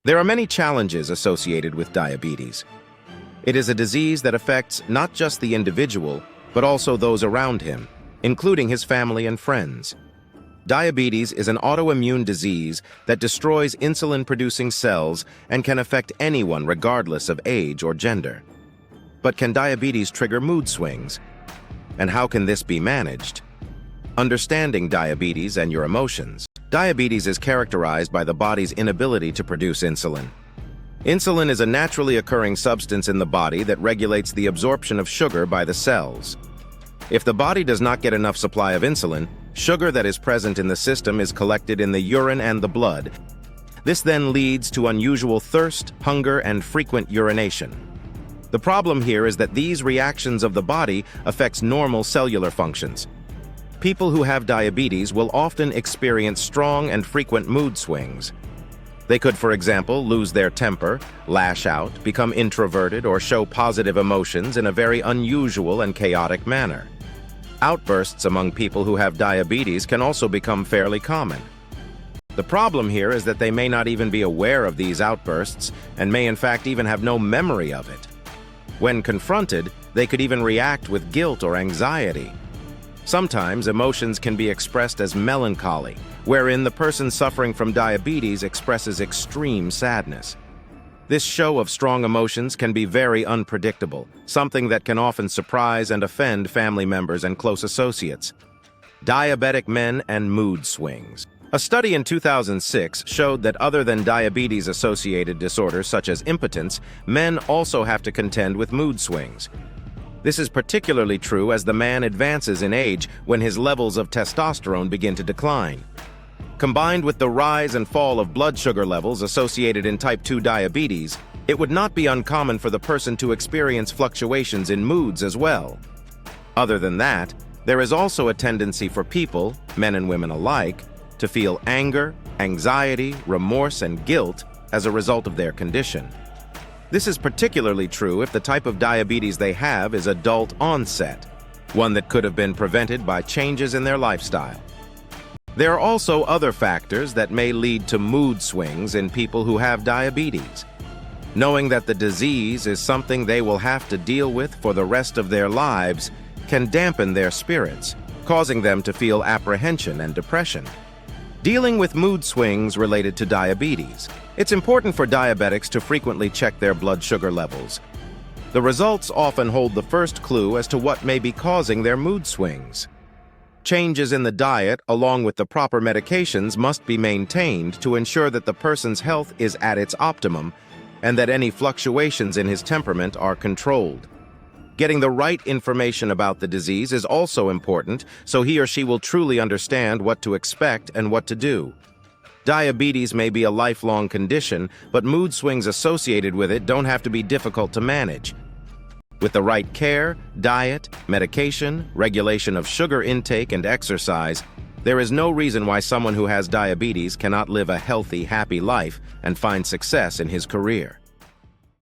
There are many challenges associated with diabetes. It is a disease that affects not just the individual, but also those around him, including his family and friends. Diabetes is an autoimmune disease that destroys insulin-producing cells and can affect anyone regardless of age or gender. But can diabetes trigger mood swings? And how can this be managed? Understanding diabetes and your emotions. Diabetes is characterized by the body's inability to produce insulin. Insulin is a naturally occurring substance in the body that regulates the absorption of sugar by the cells. If the body does not get enough supply of insulin, sugar that is present in the system is collected in the urine and the blood. This then leads to unusual thirst, hunger, and frequent urination. The problem here is that these reactions of the body affects normal cellular functions. People who have diabetes will often experience strong and frequent mood swings. They could, for example, lose their temper, lash out, become introverted, or show positive emotions in a very unusual and chaotic manner. Outbursts among people who have diabetes can also become fairly common. The problem here is that they may not even be aware of these outbursts and may in fact even have no memory of it. When confronted, they could even react with guilt or anxiety. Sometimes emotions can be expressed as melancholy, wherein the person suffering from diabetes expresses extreme sadness. This show of strong emotions can be very unpredictable, something that can often surprise and offend family members and close associates. Diabetic men and mood swings. A study in 2006 showed that other than diabetes-associated disorders such as impotence, men also have to contend with mood swings. This is particularly true as the man advances in age when his levels of testosterone begin to decline. Combined with the rise and fall of blood sugar levels associated in type 2 diabetes, it would not be uncommon for the person to experience fluctuations in moods as well. Other than that, there is also a tendency for people, men and women alike, to feel anger, anxiety, remorse, and guilt as a result of their condition. This is particularly true if the type of diabetes they have is adult onset, one that could have been prevented by changes in their lifestyle. There are also other factors that may lead to mood swings in people who have diabetes. Knowing that the disease is something they will have to deal with for the rest of their lives can dampen their spirits, causing them to feel apprehension and depression. Dealing with mood swings related to diabetes. It's important for diabetics to frequently check their blood sugar levels. The results often hold the first clue as to what may be causing their mood swings. Changes in the diet, along with the proper medications, must be maintained to ensure that the person's health is at its optimum and that any fluctuations in his temperament are controlled. Getting the right information about the disease is also important so he or she will truly understand what to expect and what to do. Diabetes may be a lifelong condition, but mood swings associated with it don't have to be difficult to manage. With the right care, diet, medication, regulation of sugar intake, and exercise, there is no reason why someone who has diabetes cannot live a healthy, happy life and find success in his career.